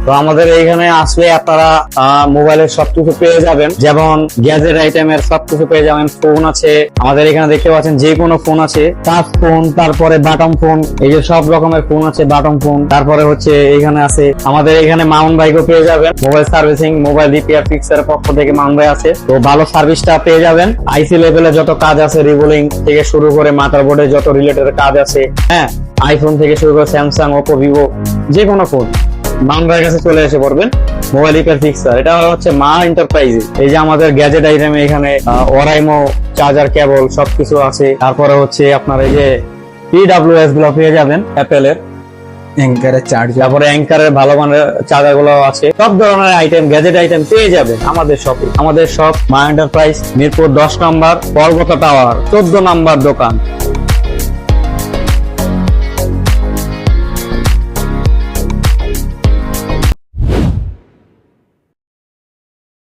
তো আমাদের এইখানে আসলে আপনারা মোবাইলের সবকিছু পেয়ে যাবেন, যেমন গ্যাজেট আইটেমের সবকিছু পেয়ে যাবেন। ফোন আছে আমাদের এখানে, দেখতে পাচ্ছেন যে কোনো ফোন আছে, টাচ ফোন, তারপরে বাটন ফোন, এই যে সব রকমের ফোন আছে, বাটন ফোন। তারপরে হচ্ছে এখানে আছে আমাদের এখানে মাউন্ট বাইকও পেয়ে যাবেন, মোবাইল সার্ভিসিং, মোবাইল রিপেয়ার ফিক্সের পক্ষ থেকে মাউন্ট বাই আছে। তো ভালো সার্ভিসটা পেয়ে যাবেন। আইসি লেভেলে যত কাজ আছে, রিবোলিং থেকে শুরু করে মাদারবোর্ডে যত রিলেটেড কাজ আছে, হ্যাঁ, আইফোন থেকে শুরু করে স্যামসাং, ওপো, ভিভো, যে কোনো ফোন মাউন্ট বাইয়ের কাছে চলে এসে পড়বেন। মোবাইল রিপেয়ার ফিক্সার, এটা হচ্ছে মা এন্টারপ্রাইজ। এই যে আমাদের গ্যাজেট আইটেম এখানে ওরাইমো, চার্জার, কেবল সবকিছু আছে। তারপরে হচ্ছে আপনার এই যে PWS গুলো পেয়ে যাবেন অ্যাপেলের, অ্যাঙ্কারের চার্জার, তারপরে অ্যাঙ্কারের ভালো মানের চার্জার গুলো আছে। সব ধরনের আইটেম, গ্যাজেট আইটেম পেয়ে যাবেন আমাদের শপে। আমাদের শপ মা এন্টারপ্রাইজ, মিরপুর 10 নম্বর, পর্বত টাওয়ার 14 নম্বর দোকান।